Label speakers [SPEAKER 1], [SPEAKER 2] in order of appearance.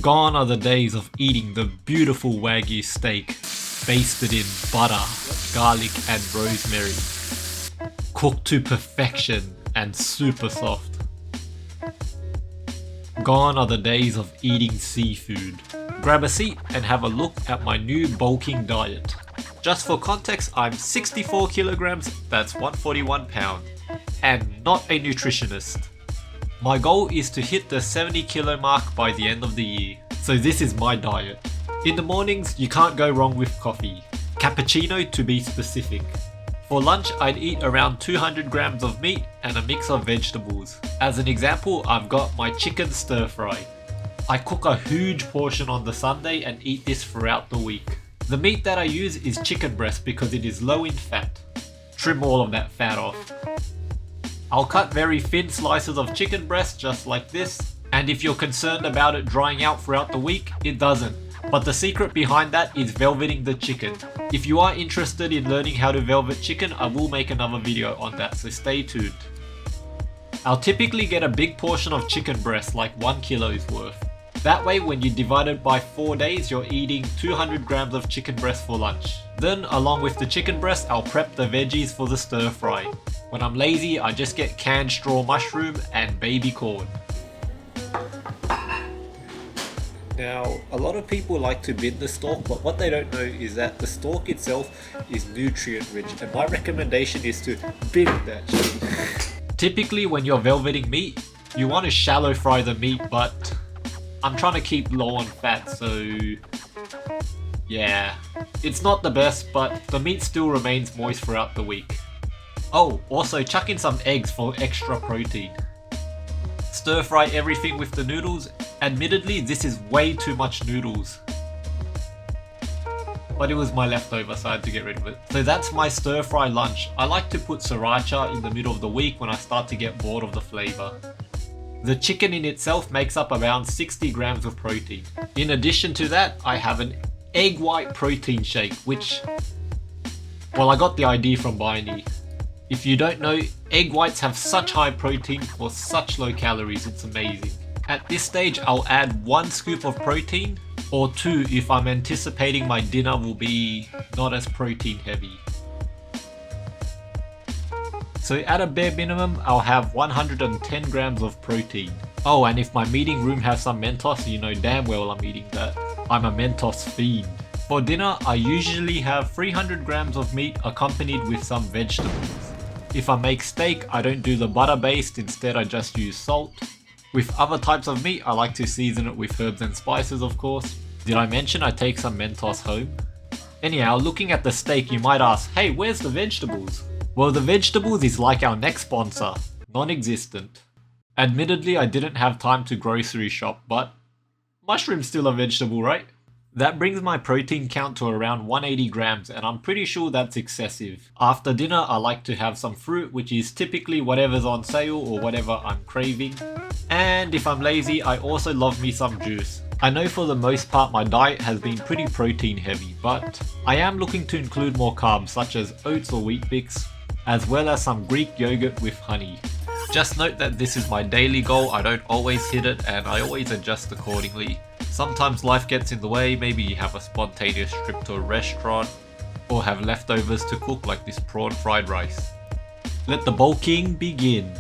[SPEAKER 1] Gone are the days of eating the beautiful Wagyu steak, basted in butter, garlic and rosemary, cooked to perfection and super soft. Gone are the days of eating seafood. Grab a seat and have a look at my new bulking diet. Just for context, I'm 64 kilograms, that's 141 pounds, and not a nutritionist. My goal is to hit the 70 kilo mark by the end of the year, so this is my diet. In the mornings, you can't go wrong with coffee, cappuccino to be specific. For lunch, I'd eat around 200 grams of meat and a mix of vegetables. As an example, I've got my chicken stir fry. I cook a huge portion on the Sunday and eat this throughout the week. The meat that I use is chicken breast because it is low in fat. Trim all of that fat off. I'll cut very thin slices of chicken breast just like this, and if you're concerned about it drying out throughout the week, it doesn't. But the secret behind that is velveting the chicken. If you are interested in learning how to velvet chicken, I will make another video on that, so stay tuned. I'll typically get a big portion of chicken breast, like 1 kilo's worth. That way when you divide it by 4 days, you're eating 200 grams of chicken breast for lunch. Then along with the chicken breast, I'll prep the veggies for the stir fry. When I'm lazy, I just get canned straw mushroom and baby corn. Now, a lot of people like to bin the stalk, but what they don't know is that the stalk itself is nutrient rich, and my recommendation is to bin that shit. Typically when you're velveting meat, you want to shallow fry the meat, but I'm trying to keep low on fat, so yeah. It's not the best, but the meat still remains moist throughout the week. Oh, also chuck in some eggs for extra protein. Stir fry everything with the noodles. Admittedly, this is way too much noodles, but it was my leftover, so I had to get rid of it. So that's my stir fry lunch. I like to put sriracha in the middle of the week when I start to get bored of the flavor. The chicken in itself makes up around 60 grams of protein. In addition to that, I have an egg white protein shake, which, well, I got the idea from Biney. If you don't know, egg whites have such high protein for such low calories, it's amazing. At this stage, I'll add 1 scoop of protein, or 2 if I'm anticipating my dinner will be not as protein heavy. So at a bare minimum, I'll have 110 grams of protein. Oh, and if my meeting room has some Mentos, you know damn well I'm eating that. I'm a Mentos fiend. For dinner, I usually have 300 grams of meat accompanied with some vegetables. If I make steak, I don't do the butter based, instead I just use salt. With other types of meat, I like to season it with herbs and spices, of course. Did I mention I take some Mentos home? Anyhow, looking at the steak, you might ask, hey, where's the vegetables? Well, the vegetables is like our next sponsor, non-existent. Admittedly, I didn't have time to grocery shop, but mushroom's still a vegetable, right? That brings my protein count to around 180 grams, and I'm pretty sure that's excessive. After dinner, I like to have some fruit, which is typically whatever's on sale or whatever I'm craving. And if I'm lazy, I also love me some juice. I know for the most part my diet has been pretty protein heavy, but I am looking to include more carbs such as oats or wheat bix, as well as some Greek yogurt with honey. Just note that this is my daily goal, I don't always hit it and I always adjust accordingly. Sometimes life gets in the way, maybe you have a spontaneous trip to a restaurant, or have leftovers to cook like this prawn fried rice. Let the bulking begin.